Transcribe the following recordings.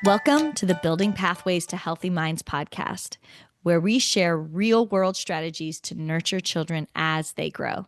Welcome to the Building Pathways to Healthy Minds podcast, where we share real-world strategies to nurture children as they grow.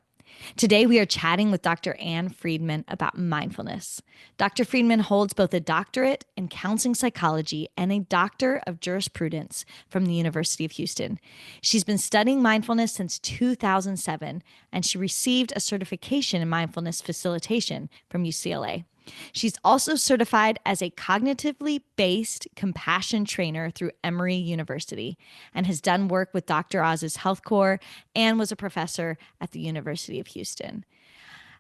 Today, we are chatting with Dr. Ann Friedman about mindfulness. Dr. Friedman holds both a doctorate in counseling psychology and a doctor of jurisprudence from the University of Houston. She's been studying mindfulness since 2007, and she received a certification in mindfulness facilitation from UCLA. She's also certified as a cognitively based compassion trainer through Emory University and has done work with Dr. Oz's Health Corps and was a professor at the University of Houston.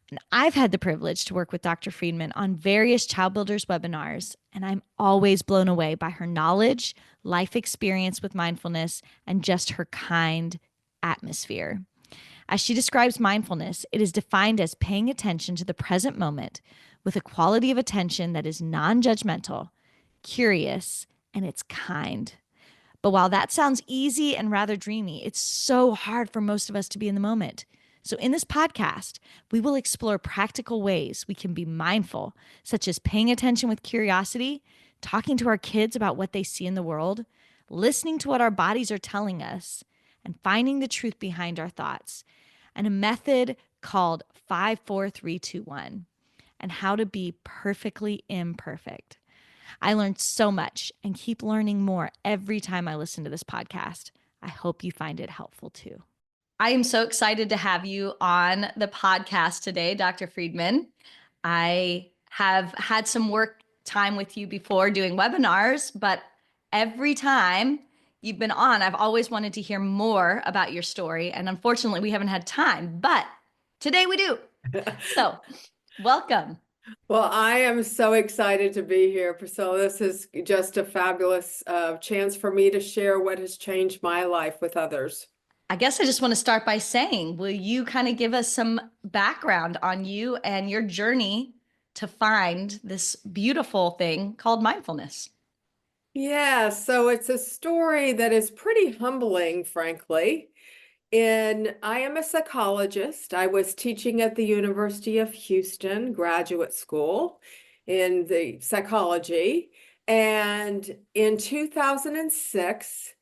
And I've had the privilege to work with Dr. Friedman on various ChildBuilders webinars, and I'm always blown away by her knowledge, life experience with mindfulness, and just her kind atmosphere. As she describes mindfulness, it is defined as paying attention to the present moment with a quality of attention that is non-judgmental, curious, and it's kind. But while that sounds easy and rather dreamy, it's so hard for most of us to be in the moment. So in this podcast, we will explore practical ways we can be mindful, such as paying attention with curiosity, talking to our kids about what they see in the world, listening to what our bodies are telling us, and finding the truth behind our thoughts, and a method called 5-4-3-2-1, and how to be perfectly imperfect. I learned so much and keep learning more every time I listen to this podcast. I hope you find it helpful too. I am so excited to have you on the podcast today, Dr. Friedman. I have had some work time with you before doing webinars, but every time you've been on, I've always wanted to hear more about your story. And unfortunately, we haven't had time, but today we do. So welcome. Well, I am so excited to be here, Priscilla. This is just a fabulous chance for me to share what has changed my life with others. I guess I just want to start by saying, will you kind of give us some background on you and your journey to find this beautiful thing called mindfulness? Yeah, so it's a story that is pretty humbling, frankly. And I am a psychologist. I was teaching at the University of Houston graduate school in the psychology. And in 2006,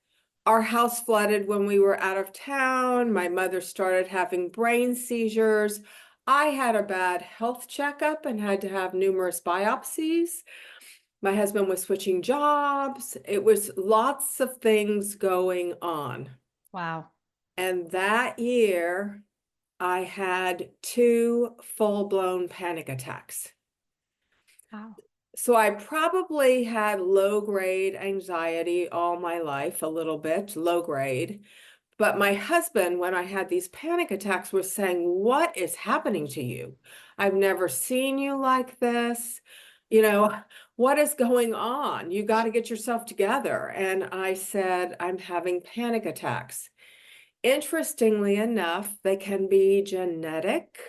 our house flooded when we were out of town. My mother started having brain seizures. I had a bad health checkup and had to have numerous biopsies. My husband was switching jobs. It was lots of things going on. Wow. And that year, I had 2 full-blown panic attacks. Wow. So I probably had low-grade anxiety all my life, a little bit, low grade. But my husband, when I had these panic attacks, was saying, "What is happening to you? I've never seen you like this. You know, what is going on? You got to get yourself together." And I said, "I'm having panic attacks." Interestingly enough, they can be genetic.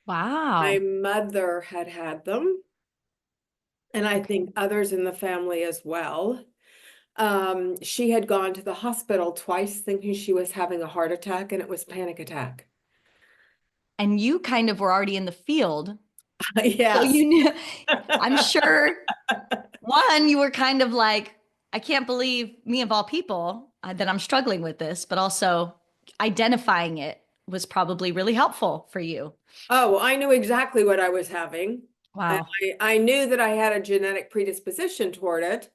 My Wow. mother had had them, and I think others in the family as well. She had gone to the hospital twice thinking she was having a heart attack, and it was panic attack. And you kind of were already in the field. So Yes. you knew, I'm sure, one, you were kind of like, I can't believe me of all people that I'm struggling with this, but also identifying it was probably really helpful for you. Oh, I knew exactly what I was having. And Wow. I knew that I had a genetic predisposition toward it.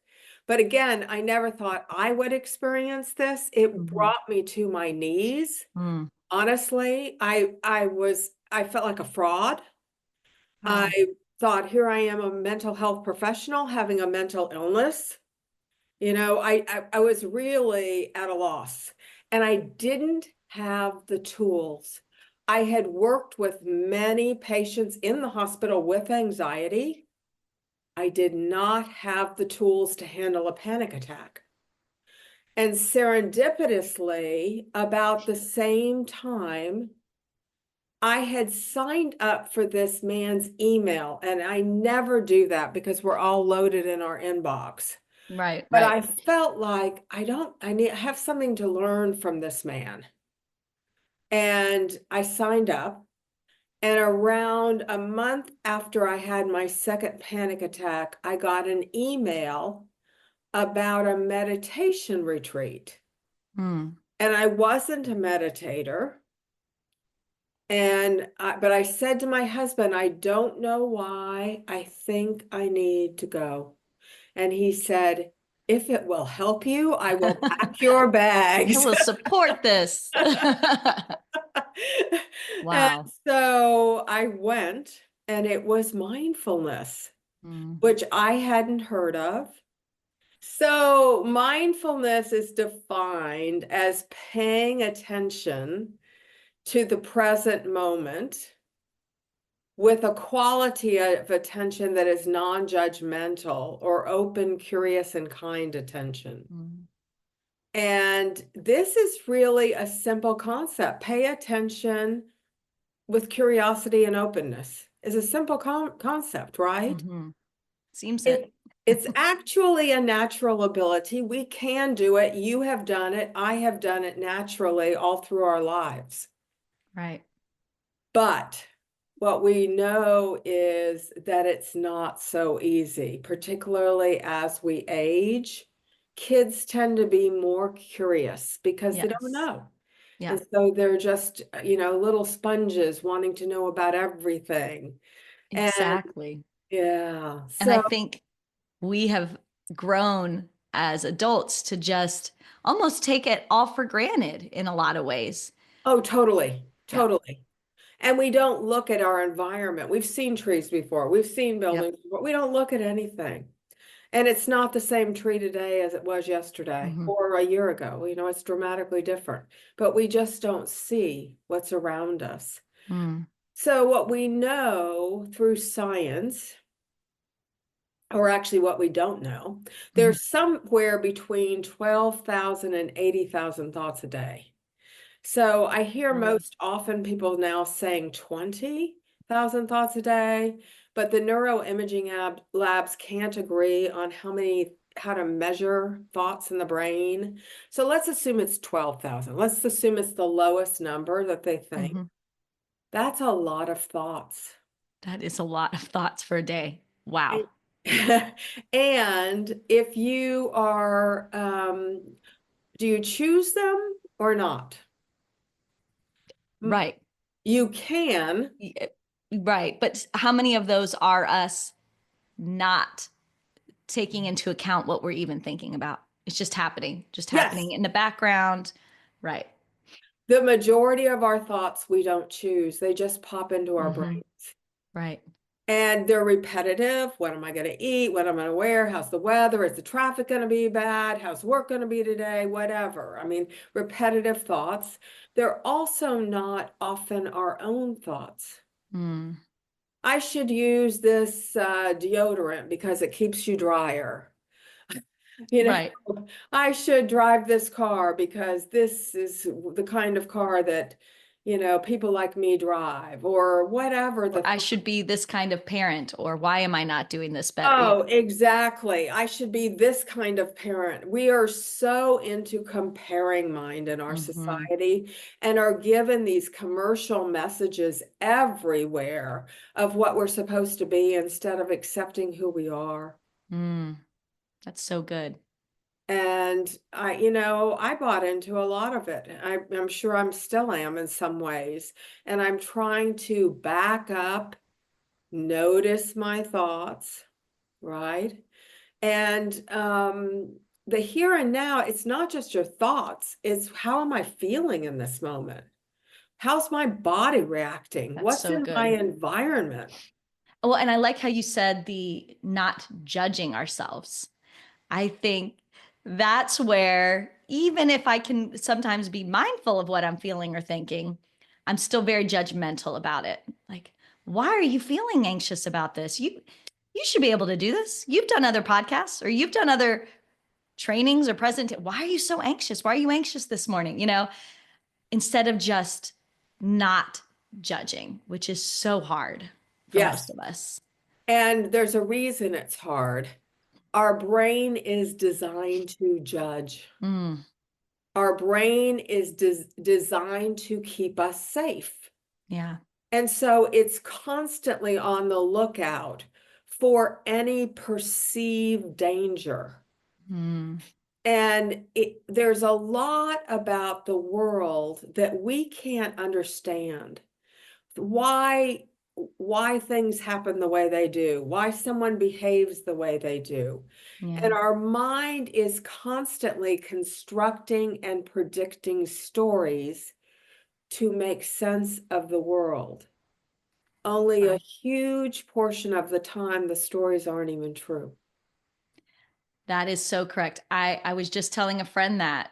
But again, I never thought I would experience this. It Mhm. brought me to my knees. Mm. Honestly, I felt like a fraud. Wow. I thought, here I am, a mental health professional having a mental illness. I was really at a loss, and I didn't have the tools. I had worked with many patients in the hospital with anxiety. I did not have the tools to handle a panic attack. And serendipitously, about the same time, I had signed up for this man's email, and I never do that because we're all loaded in our inbox. Right, But right. I felt like I have something to learn from this man. And I signed up. And around a month after I had my second panic attack, I got an email about a meditation retreat. Mm. And I wasn't a meditator. But I said to my husband, I don't know why. I think I need to go. And he said, if it will help you, I will pack your I bags. will support this. And Wow. so I went, and it was mindfulness, Mm. which I hadn't heard of. So mindfulness is defined as paying attention to the present moment with a quality of attention that is non-judgmental or open, curious, and kind attention. Mm. And this is really a simple concept. Pay attention with curiosity and openness is a simple concept, right? Mhm. Seems it. It's actually a natural ability. We can do it. You have done it. I have done it naturally all through our lives. Right. But what we know is that it's not so easy, particularly as we age. Kids tend to be more curious because they don't Yes. know. Yeah. And so they're just, little sponges wanting to know about everything. And Exactly. yeah, And I so, think we have grown as adults to just almost take it all for granted in a lot of ways. oh, totally, Yeah. totally. And we don't look at our environment. We've seen trees before, we've seen Yep. buildings before. We don't look at anything. And it's not the same tree today as it was yesterday Hmm. or a year ago. It's dramatically different, but we just don't see what's around us. Mm. So, what we know through science, or actually what we don't know, Hmm. there's somewhere between 12,000 and 80,000 thoughts a day. So I hear Really? most often people now saying 20,000 thoughts a day, but the neuroimaging labs can't agree on how to measure thoughts in the brain. So let's assume it's 12,000. Let's assume it's the lowest number that they think. Hmm. That's a lot of thoughts. That is a lot of thoughts for a day. Wow. And and if you are, do you choose them or not? Right. You can. Y- Right. But how many of those are us not taking into account what we're even thinking about? It's just Yes. happening in the background. Right. The majority of our thoughts we don't choose. They just pop into our Hmm. brains. Right. And they're repetitive. What am I going to eat? What am I going to wear? How's the weather? Is the traffic going to be bad? How's work going to be today? Whatever. I mean, repetitive thoughts. They're also not often our own thoughts. Mm. I should use this deodorant because it keeps you drier. You Right. know, I should drive this car because this is the kind of car that, people like me drive or whatever Or the I should be this kind of parent, or why am I not doing this better? Yeah. Oh, exactly. I should be this kind of parent. We are so into comparing mind in our Hmm. society and are given these commercial messages everywhere of what we're supposed to be instead of accepting who we are. Mm. That's so good. And I bought into a lot of it. I'm sure I'm still am in some ways. And I'm trying to back up, notice my thoughts, right? And the here and now, it's not just your thoughts, it's how am I feeling in this moment? How's my body reacting? That's What's so in my good. environment? Well, and I like how you said the not judging ourselves. I think that's where, even if I can sometimes be mindful of what I'm feeling or thinking, I'm still very judgmental about it. Like, why are you feeling anxious about this? You should be able to do this. You've done other podcasts or you've done other trainings or why are you so anxious? Why are you anxious this morning? Instead of just not judging, which is so hard for most Yes. of us. And there's a reason it's hard. Our brain is designed to judge. Mm, Our brain is designed to keep us safe. yeah. And so it's constantly on the lookout for any perceived danger. Mm, And there's a lot about the world that we can't understand. Why why things happen the way they do, why someone behaves the way they do. And yeah. our mind is constantly constructing and predicting stories to make sense of the world. Only a Right. huge portion of the time, the stories aren't even true. That is so correct. I was just telling a friend that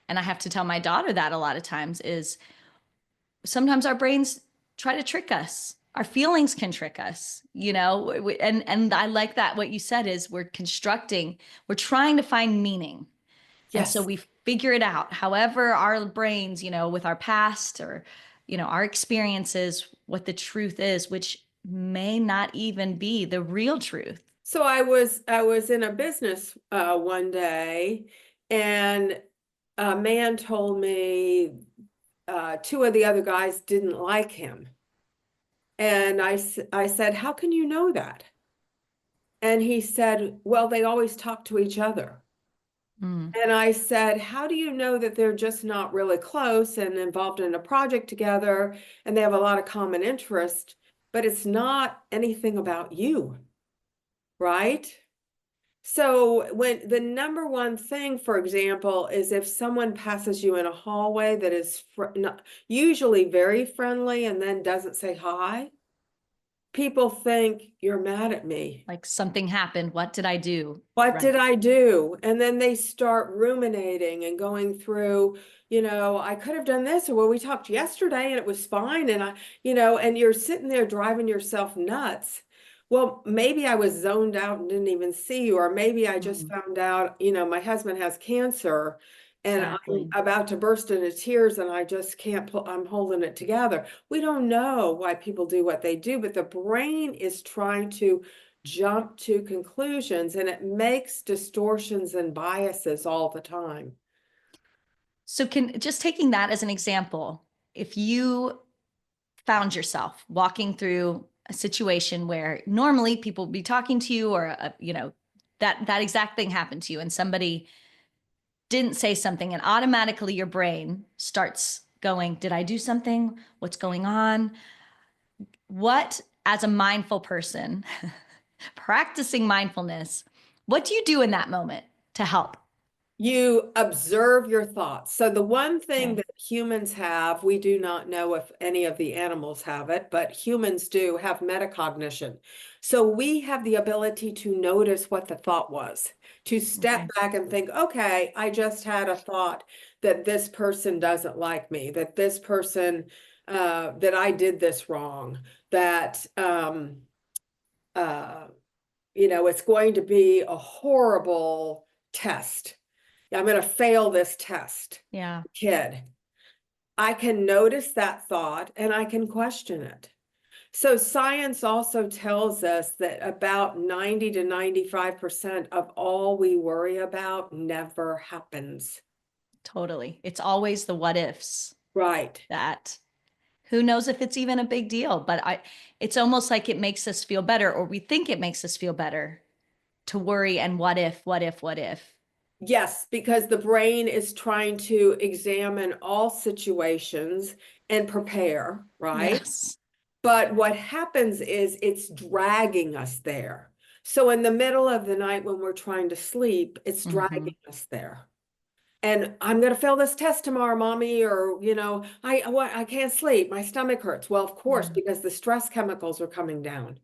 and I have to tell my daughter that a lot of times is sometimes our brains try to trick us. Our feelings can trick us, you know, and I like that what you said is we're trying to find meaning. And so Yes. we figure it out. However, our brains, with our past or, our experiences, what the truth is, which may not even be the real truth. So I was in a business one day, and a man told me two of the other guys didn't like him. And I said, "How can you know that?" And he said, "Well, they always talk to each other." Mm, And I said, "How do you know that they're just not really close and involved in a project together and they have a lot of common interest, but it's not anything about you, right?" So when the number one thing, for example, is if someone passes you in a hallway that is not, usually very friendly and then doesn't say hi, people think you're mad at me. like something happened. What did I do? What did Right. I do? And then they start ruminating and going through, I could have done this, or well, we talked yesterday and it was fine. And and you're sitting there driving yourself nuts. Well, maybe I was zoned out and didn't even see you, or maybe I just Mm, found out, my husband has cancer and I'm exactly. about to burst into tears and I just can't pull, I'm holding it together. We don't know why people do what they do, but the brain is trying to jump to conclusions and it makes distortions and biases all the time. So can just taking that as an example, if you found yourself walking through a situation where normally people would be talking to you or that exact thing happened to you and somebody didn't say something and automatically your brain starts going, did I do something? What's going on? What, as a mindful person, practicing mindfulness, what do you do in that moment to help? You observe your thoughts. So the one thing Okay. that humans have, we do not know if any of the animals have it, but humans do have metacognition. So we have the ability to notice what the thought was, to step Okay. back and think, okay, I just had a thought that this person doesn't like me, that this person, that I did this wrong, that, uh, it's going to be a horrible test. I'm going to fail this test, Yeah, kid. I can notice that thought and I can question it. So science also tells us that about 90 to 95% of all we worry about never happens. totally. It's always the what ifs Right. that who knows if it's even a big deal, but it's almost like it makes us feel better or we think it makes us feel better to worry and what if, what if, what if. Yes, because the brain is trying to examine all situations and prepare, right? Yes. But what happens is it's dragging us there. So in the middle of the night when we're trying to sleep, it's Hmm. dragging us there. And I'm going to fail this test tomorrow, mommy, or I can't sleep. My stomach hurts. Well, of course, Yeah. because the stress chemicals are coming down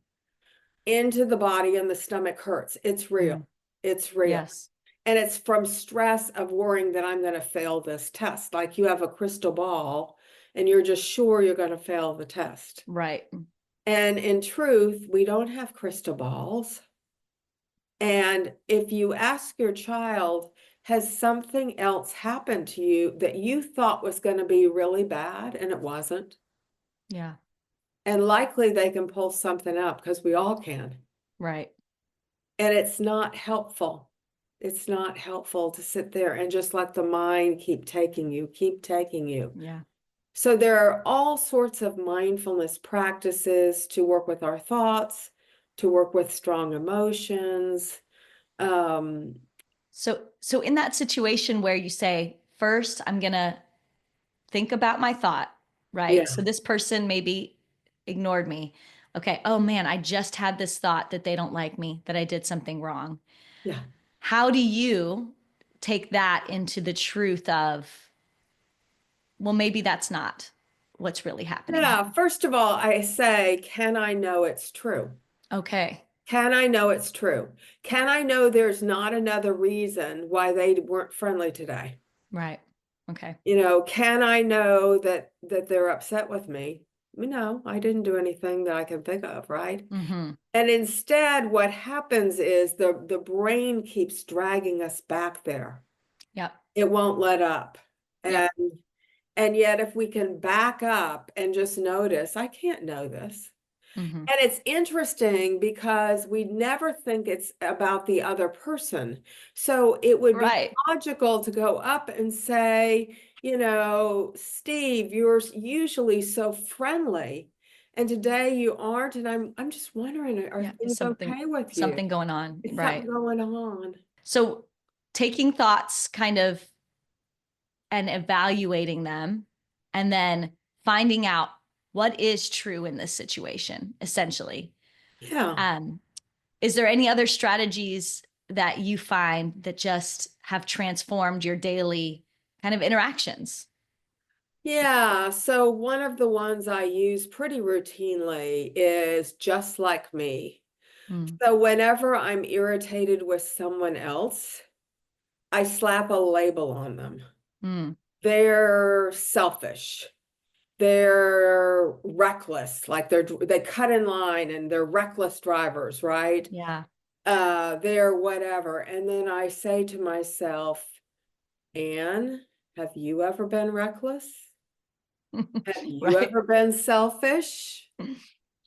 into the body and the stomach hurts. It's real. Mm, It's real. yes. And it's from stress of worrying that I'm going to fail this test. Like you have a crystal ball and you're just sure you're going to fail the test. Right. And in truth, we don't have crystal balls. And if you ask your child, has something else happened to you that you thought was going to be really bad and it wasn't? Yeah. And likely they can pull something up because we all can. Right. And it's not helpful. It's not helpful to sit there and just let the mind keep taking you, keep taking you. Yeah. So there are all sorts of mindfulness practices to work with our thoughts, to work with strong emotions. So in that situation where you say, first, I'm going to think about my thought, right? Yeah, So this person maybe ignored me. Okay. Oh man, I just had this thought that they don't like me, that I did something wrong. yeah. How do you take that into the truth of, well, maybe that's not what's really happening here? Yeah, first of all, I say, can I know it's true? Okay. Can I know it's true? Can I know there's not another reason why they weren't friendly today? Right. Okay. Can I know that they're upset with me? No, I didn't do anything that I can think of, right? Mm-hmm. And instead, what happens is the brain keeps dragging us back there. Yep. It won't let up. Yep. And and yet if we can back up and just notice, I can't know this. Mm-hmm. And it's interesting because we never think it's about the other person. So it would be Right. logical to go up and say, Steve, you're usually so friendly, and today you aren't. And I'm just wondering, are Yeah. Is things something okay with you? something going on? Is something Right. going on? So taking thoughts kind of and evaluating them and then finding out what is true in this situation, essentially. Yeah. Um, is there any other strategies that you find that just have transformed your daily kind of interactions? Yeah, so one of the ones I use pretty routinely is just like me. Mm, So whenever I'm irritated with someone else, I slap a label on them. mm, They're selfish. They're reckless, like they cut in line and they're reckless drivers, right? yeah. They're whatever. And then I say to myself, Anne, have you ever been reckless? Have you Right. ever been selfish?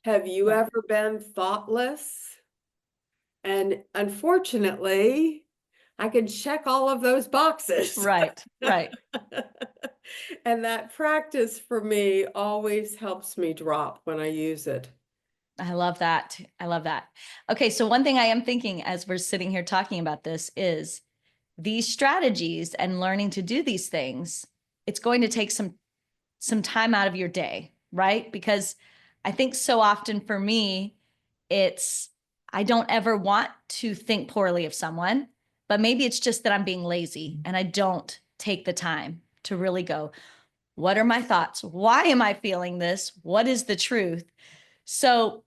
Have you Right. ever been thoughtless? And unfortunately, I can check all of those boxes. Right. Right. And that practice for me always helps me drop when I use it. I love that. I love that. Okay. So, one thing I am thinking as we're sitting here talking about this is these strategies and learning to do these things, it's going to take some time out of your day, right? Because I think so often for me, it's I don't ever want to think poorly of someone, but maybe it's just that I'm being lazy and I don't take the time to really go, what are my thoughts? Why am I feeling this? What is the truth? So,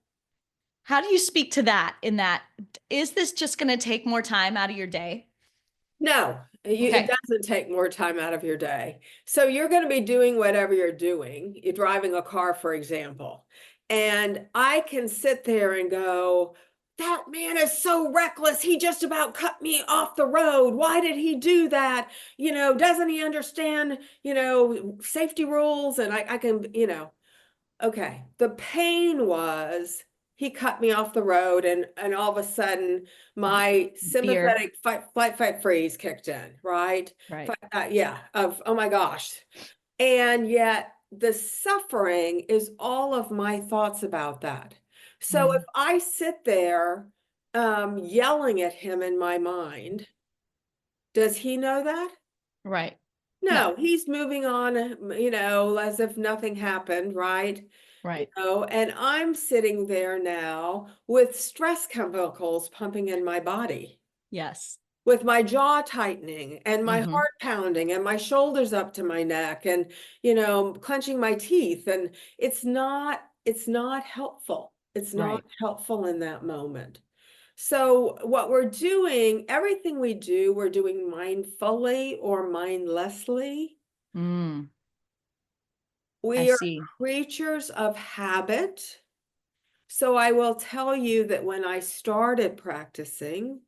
how do you speak to that in that? Is this just going to take more time out of your day? No, it Okay. doesn't take more time out of your day. So you're going to be doing whatever you're doing. You're driving a car, for example. And I can sit there and go, that man is so reckless. He just about cut me off the road. Why did he do that? Doesn't he understand, safety rules? And I can, okay. The pain was he cut me off the road, and all of a sudden my Fear. sympathetic flight, fight, freeze kicked in, right? Right. Yeah, of oh my gosh. And yet the suffering is all of my thoughts about that. So if Mm, I sit there yelling at him in my mind, does he know that? right. No. No, he's moving on, as if nothing happened, right? Right. And I'm sitting there now with stress chemicals pumping in my body, Yes. with my jaw tightening and my Hmm. heart pounding and my shoulders up to my neck and, clenching my teeth. And it's not helpful. It's not Right. helpful in that moment. So what we're doing, everything we do, we're doing mindfully or mindlessly. Mm, I We are see. creatures of habit. So I will tell you that when I started practicing,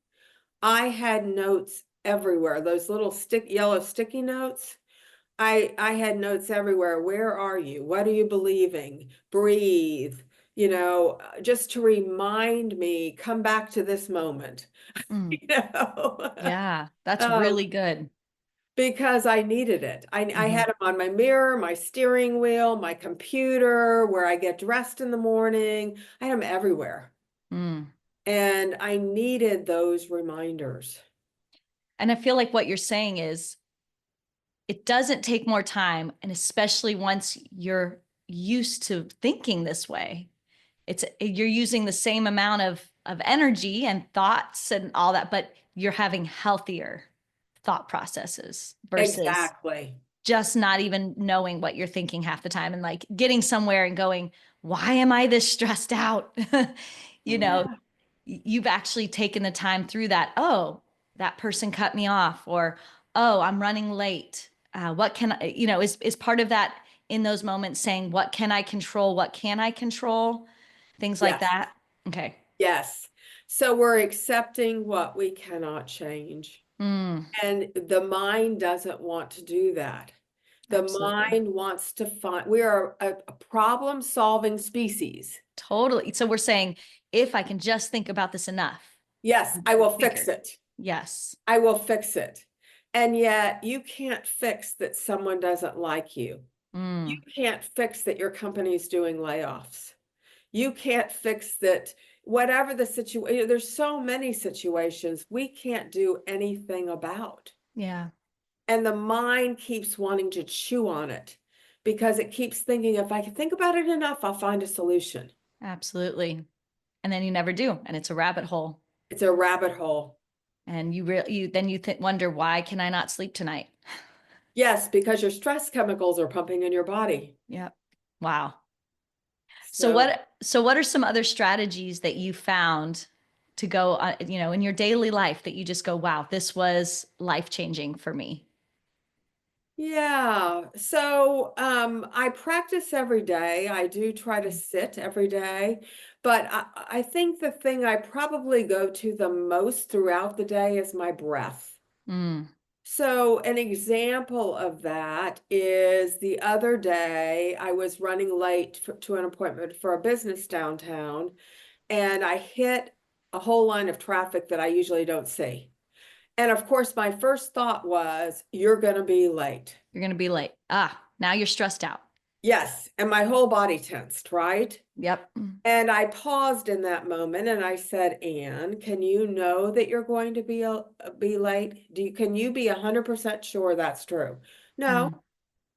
I had notes everywhere. Those little yellow sticky notes. I had notes everywhere. Where are you? What are you believing? Breathe, just to remind me, come back to this moment. Mm, you know. yeah, that's Um, really good. because I needed it. I Hmm. had them on my mirror, my steering wheel, my computer, where I get dressed in the morning. I had them everywhere. Mm. And I needed those reminders. And I feel like what you're saying is it doesn't take more time. And especially once you're used to thinking this way, you're using the same amount of energy and thoughts and all that, but you're having healthier thought processes versus Exactly. just not even knowing what you're thinking half the time and like getting somewhere and going, why am I this stressed out? you know, Yeah. you've actually taken the time through that. Oh, that person cut me off, or oh, I'm running late. What can I, is part of that in those moments saying, what can I control? What can I control? Things like Yes. that. Okay. Yes. So we're accepting what we cannot change. Mm, And the mind doesn't want to do that. The absolutely. mind wants to find, we are a problem-solving species. Totally. So we're saying, if I can just think about this enough, Yes, I'm I a will fix thinker. it. Yes. I will fix it. And yet you can't fix that someone doesn't like you. You Mm, can't fix that your company's doing layoffs. You can't fix that, whatever the situation, there's so many situations we can't do anything about. yeah, And the mind keeps wanting to chew on it because it keeps thinking, if I can think about it enough, I'll find a solution. absolutely. And then you never do. And it's a rabbit hole. It's a rabbit hole. And wonder, why can I not sleep tonight? Yes, because your stress chemicals are pumping in your body. Yep. Wow. So So, what are some other strategies that you found to go, in your daily life that you just go, wow, this was life-changing for me? yeah. So, I practice every day. I do try to sit every day, but I think the thing I probably go to the most throughout the day is my breath. Mm, So, an example of that is the other day I was running late to an appointment for a business downtown, and I hit a whole line of traffic that I usually don't see. And of course, my first thought was, you're going to be late. you're going to be late. Now you're stressed out. Yes. And my whole body tensed, right? Yep. And I paused in that moment and I said, Anne, can you know that you're going to be late? Can you be 100% sure that's true? No, Mm,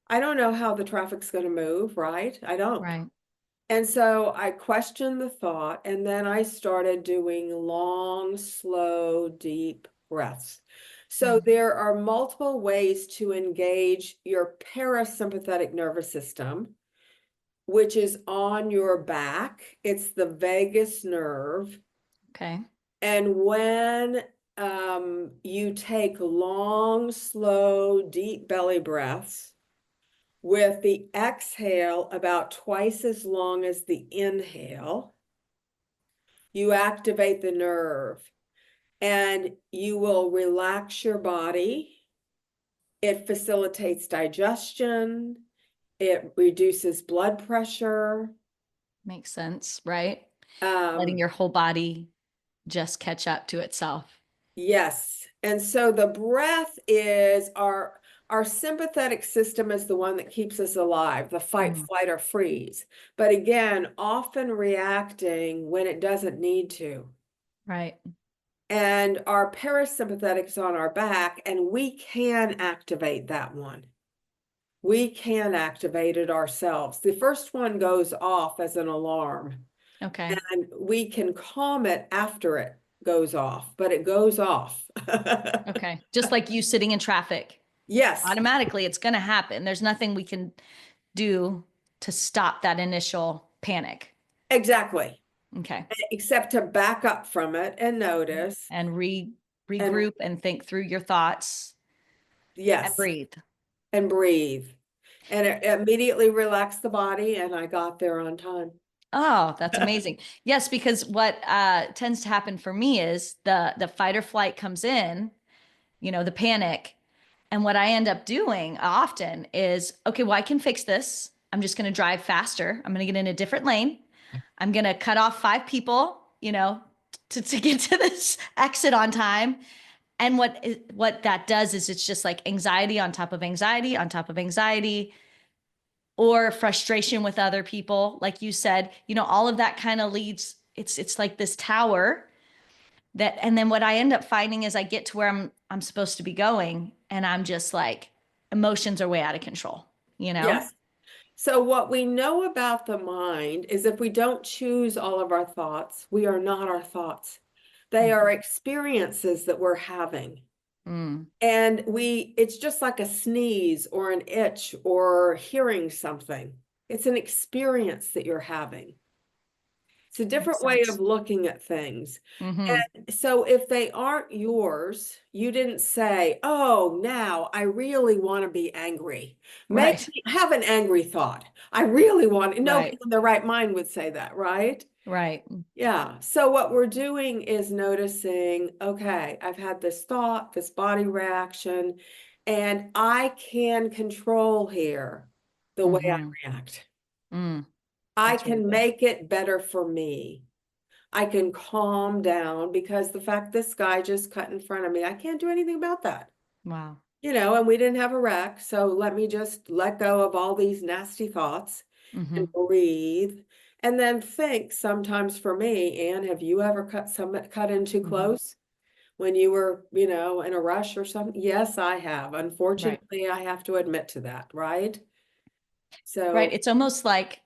I don't know how the traffic's going to move, right? I don't. right. And so I questioned the thought, and then I started doing long, slow, deep breaths. So Mm, there are multiple ways to engage your parasympathetic nervous system, which is on your back. It's the vagus nerve. okay. And when you take long, slow, deep belly breaths, with the exhale about twice as long as the inhale, you activate the nerve and you will relax your body. It facilitates digestion. It reduces blood pressure. Makes sense, right? Letting Um, your whole body just catch up to itself. yes. And so the breath is our sympathetic system is the one that keeps us alive, the fight, Mm, flight, or freeze. But again, often reacting when it doesn't need to. right. And our parasympathetic is on our back, and we can activate that one. We can activate it ourselves. The first one goes off as an alarm, Okay. and we can calm it after it goes off, but it goes off. Okay. Just like you sitting in traffic, Yes, automatically it's going to happen. There's nothing we can do to stop that initial panic. exactly. Okay. Except to back up from it and notice. And And regroup and think through your thoughts and yes, breathe. and breathe. And it immediately relaxed the body, and I got there on time. Oh, that's amazing. Yes, because what tends to happen for me is the fight or flight comes in, the panic. And what I end up doing often is, okay, well, I can fix this. I'm just going to drive faster. I'm going to get in a different lane. I'm going to cut off 5 people, to get to this exit on time. And what that does is it's just like anxiety on top of anxiety on top of anxiety, or frustration with other people. Like you said, all of that kind of leads, it's like this tower that, and then what I end up finding is I get to where I'm supposed to be going, and I'm just like, emotions are way out of control, you know? Yes. So what we know about the mind is if we don't choose all of our thoughts, we are not our thoughts. They are Mhm. experiences that we're having. Mm, And it's just like a sneeze or an itch or hearing something. It's an experience that you're having. It's a makes different way of sense. looking at things. Mm-hmm. And so if they aren't yours, you didn't say, oh, now I really want to be angry. Make Right. me have an angry thought. I really want, nobody Right. in their right mind would say that, right? Right. Yeah. So what we're doing is noticing, okay, I've had this thought, this body reaction, and I can control here the way Mm-hmm. I react. Mm, I that's really can good. make it better for me. I can calm down because the fact this guy just cut in front of me, I can't do anything about that. Wow. And we didn't have a wreck, so let me just let go of all these nasty thoughts Mm-hmm. and breathe. And then think sometimes for me, Anne, have you ever cut in too Mm-hmm. close when you were, in a rush or something? Yes, I have. Right. Unfortunately, I have to admit to that, right? Right. So, It's almost like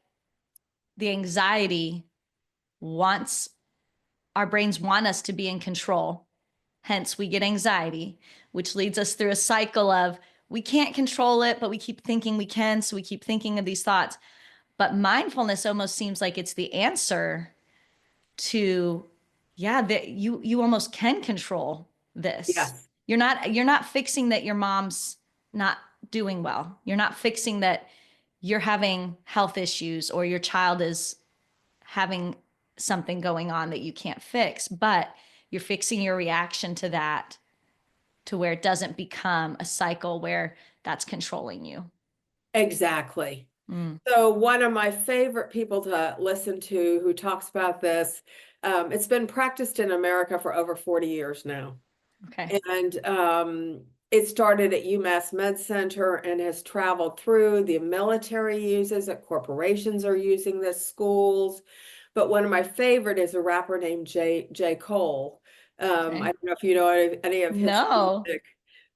the anxiety wants our brains want us to be in control. Hence, we get anxiety, which leads us through a cycle of we can't control it, but we keep thinking we can. So we keep thinking of these thoughts. But mindfulness almost seems like it's the answer to, yeah, that you almost can control this. yes, You're not fixing that your mom's not doing well. You're not fixing that you're having health issues or your child is having something going on that you can't fix, but you're fixing your reaction to that to where it doesn't become a cycle where that's controlling you. exactly. Mm, So one of my favorite people to listen to who talks about this, it's been practiced in America for over 40 years now. okay. And it started at UMass Med Center and has traveled through. The military uses it, corporations are using this, schools. But one of my favorite is a rapper named J. Cole. I Okay. don't know if you know any of his No, music,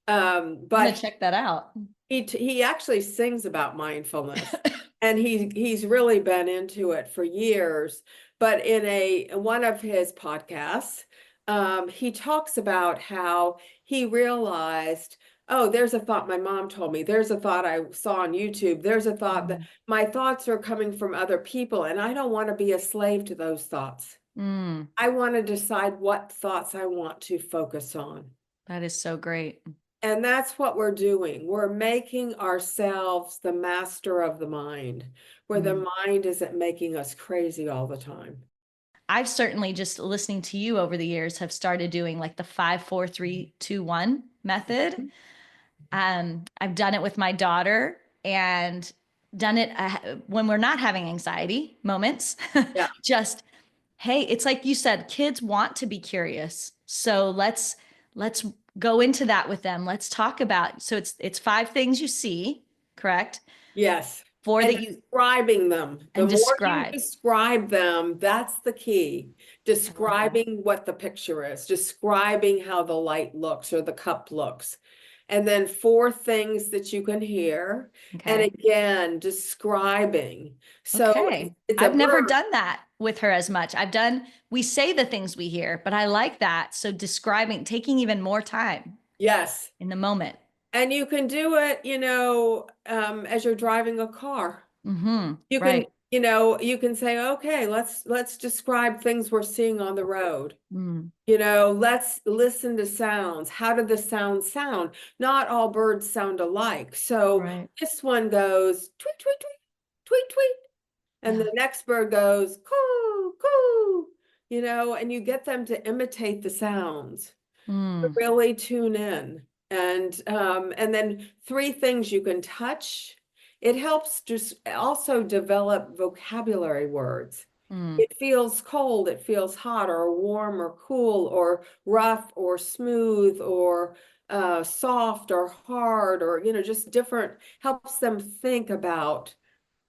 I'm gonna but check that out. he actually sings about mindfulness, and he's really been into it for years. But in one of his podcasts, he talks about how he realized, oh, there's a thought my mom told me. There's a thought I saw on YouTube. There's a thought that Mm, my thoughts are coming from other people, and I don't want to be a slave to those thoughts. mm, I want to decide what thoughts I want to focus on. that is so great. And that's what we're doing. We're making ourselves the master of the mind, where the Mm. mind isn't making us crazy all the time. I've certainly just listening to you over the years have started doing like the 5, 4, 3, 2, 1 method. I've done it with my daughter and done it when we're not having anxiety moments. Yeah. Just, hey, it's like you said, kids want to be curious. So let's go into that with them. Let's talk about. So it's 5 things you see, correct? Yes. Four And that you describing them. The and more you describe. describe them, that's the key. I love that. Describing what the picture is, describing how the light looks or the cup looks. And then 4 things that you can hear. And Okay. again, describing. So Okay. it's a I've never verb. done that with her as much. We say the things we hear, but I like that. So describing, taking even more time Yes. in the moment. And you can do it, as you're driving a car. Mm-hmm. You can, Right. you can say, okay, let's describe things we're seeing on the road. Mm, Let's listen to sounds. How do the sounds sound? Not all birds sound alike. So right. this one goes tweet, tweet, tweet, tweet, tweet. And Yeah. the next bird goes coo, coo, and you get them to imitate the sounds, Mm, really tune in. And then 3 things you can touch. It helps just also develop vocabulary words. mm, It feels cold, it feels hot, or warm, or cool, or rough, or smooth, or soft, or hard, or just different. Helps them think about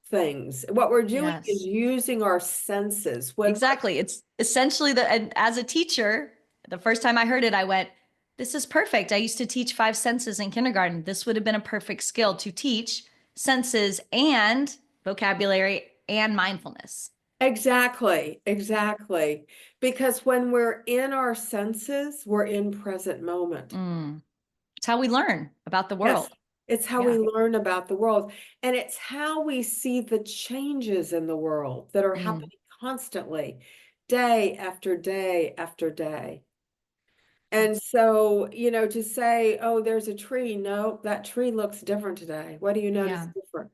things. What we're doing is yes. using our senses when Exactly. It's essentially and as a teacher, The first time I heard it, I went, this is perfect. I used to teach five senses in kindergarten. This would have been a perfect skill to teach senses and vocabulary and mindfulness. Exactly, exactly. Because when we're in our senses, we're in present moment. Mm. It's how we learn about the Yes, world. it's how we Yeah. learn about the world. And it's how we see the changes in the world that are Mm. happening constantly, day after day after day. And That's, so, to say, oh, there's a tree. No, that tree looks different today. What do you notice yeah. different?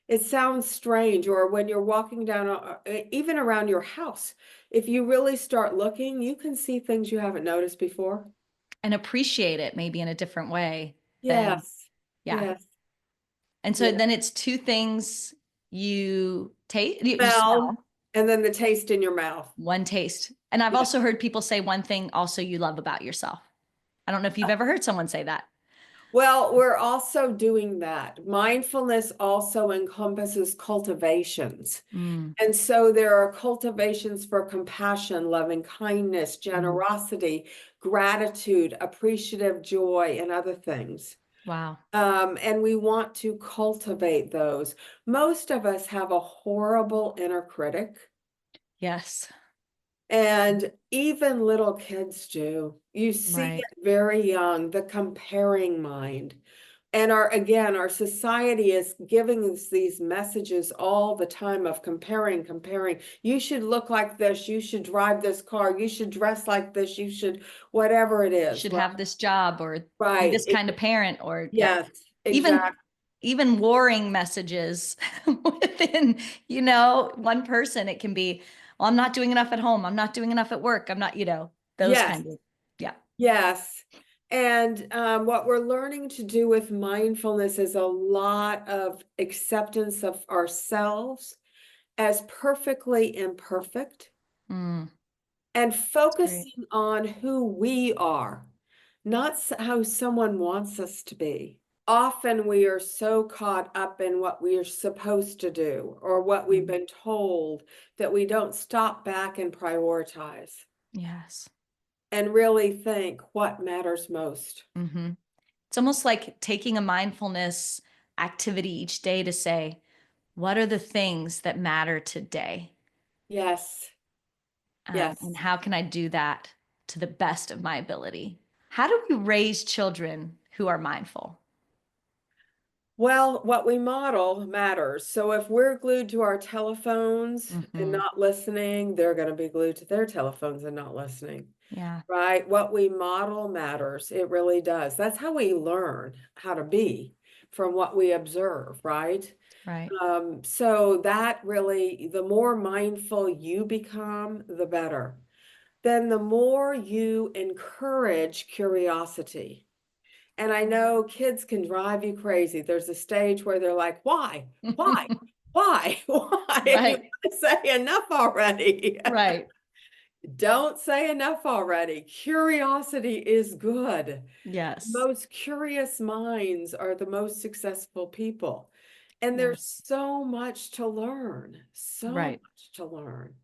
It sounds strange. Or when you're walking down, even around your house, if you really start looking, you can see things you haven't noticed before. And appreciate it maybe in a different way than, Yes, yeah. yes, And so yes. then it's two things you taste, you Smell, smell, and then the taste in your mouth. one taste. And I've Yeah. also heard people say one thing also you love about yourself. I don't know if you've ever heard someone say that. Well, we're also doing that. Mindfulness also encompasses cultivations. Mm, And so there are cultivations for compassion, loving kindness, mm. generosity, gratitude, appreciative joy, and other things. Wow. And we want to cultivate those. Most of us have a horrible inner critic, Yes. and even little kids do. You see Right. it very young, the comparing mind. And our society is giving us these messages all the time of comparing, comparing. You should look like this. You should drive this car. You should dress like this. You should, whatever it is, Should right? have this job or be Right. this kind of parent or yeah. Yes, Even exactly. even warring messages within, one person. It can be, well, I'm not doing enough at home. I'm not doing enough at work. I'm not, those Yes, kind of, yeah. yes. And what we're learning to do with mindfulness is a lot of acceptance of ourselves as perfectly imperfect Mm, and that's great. focusing on who we are, not how someone wants us to be. Often we are so caught up in what we are supposed to do or what we've Mm, been told that we don't stop back and prioritize yes. and really think what matters most. Hmm. It's almost like taking a mindfulness activity each day to say, what are the things that matter today? Yes, And yes. how can I do that to the best of my ability? How do we raise children who are mindful? Well, what we model matters. So if we're glued to our telephones and Hmm. not listening, they're going to be glued to their telephones and not listening. Yeah, Right? What we model matters. It really does. That's how we learn how to be from what we observe, right? right. So that really, the more mindful you become, the better. Then the more you encourage curiosity. And I know kids can drive you crazy. There's a stage where they're like, why? Why? Why? Why? And you Right, want to say enough already. right. Don't say enough already. Curiosity is good. Yes, Most curious minds are the most successful people. And there's yes, so much to learn, so right. much to learn.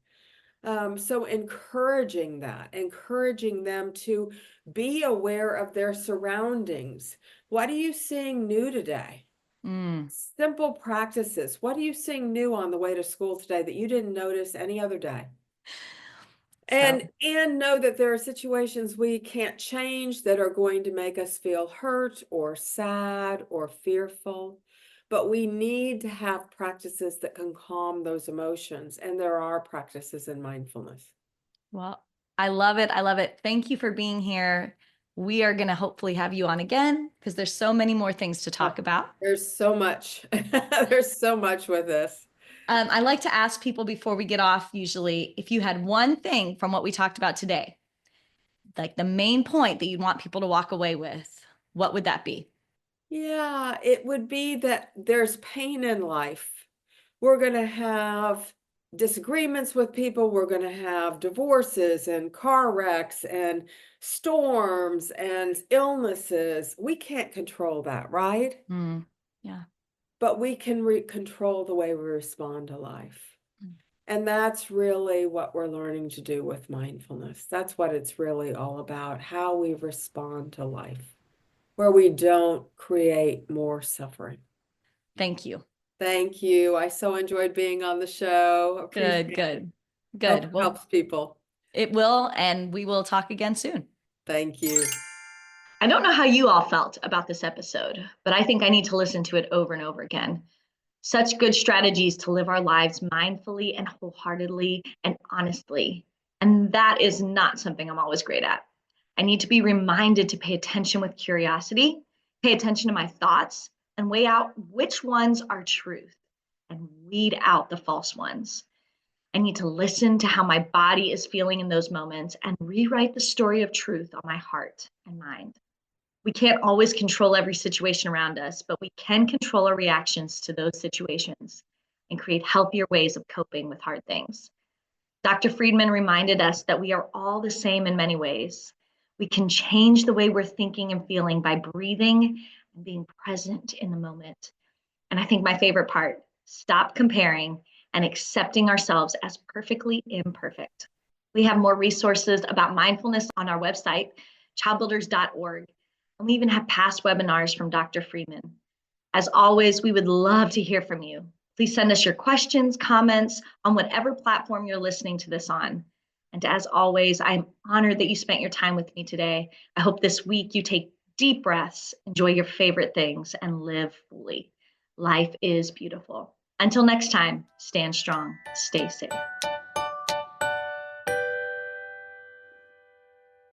So encouraging that, encouraging them to be aware of their surroundings. What are you seeing new today? Mm, Simple practices. What are you seeing new on the way to school today that you didn't notice any other day? so, And know that there are situations we can't change that are going to make us feel hurt or sad or fearful. But we need to have practices that can calm those emotions. And there are practices in mindfulness. well, I love it. I love it. Thank you for being here. We are going to hopefully have you on again because there's so many more things to Oh, talk about. there's so much. There's so much with this. I like to ask people before we get off, usually, if you had one thing from what we talked about today, like the main point that you'd want people to walk away with, what would that be? Yeah, it would be that there's pain in life. We're going to have disagreements with people. We're going to have divorces and car wrecks and storms and illnesses. We can't control that, right? Mm, yeah. But we can control the way we respond to life. And that's really what we're learning to do with mindfulness. That's what it's really all about, how we respond to life, where we don't create more suffering. Thank you. Thank you. I so enjoyed being on the show. Good, Appreciate it. good, Hope good. it Well, helps people. it will, and we will talk again soon. Thank you. I don't know how you all felt about this episode, but I think I need to listen to it over and over again. Such good strategies to live our lives mindfully and wholeheartedly and honestly. And that is not something I'm always great at. I need to be reminded to pay attention with curiosity, pay attention to my thoughts, and weigh out which ones are truth and weed out the false ones. I need to listen to how my body is feeling in those moments and rewrite the story of truth on my heart and mind. We can't always control every situation around us, but we can control our reactions to those situations and create healthier ways of coping with hard things. Dr. Friedman reminded us that we are all the same in many ways. We can change the way we're thinking and feeling by breathing and being present in the moment. And I think my favorite part, stop comparing and accepting ourselves as perfectly imperfect. We have more resources about mindfulness on our website, childbuilders.org. And we even have past webinars from Dr. Friedman. As always, we would love to hear from you. Please send us your questions, comments on whatever platform you're listening to this on. And as always, I'm honored that you spent your time with me today. I hope this week you take deep breaths, enjoy your favorite things, and live fully. Life is beautiful. Until next time, stand strong, stay safe.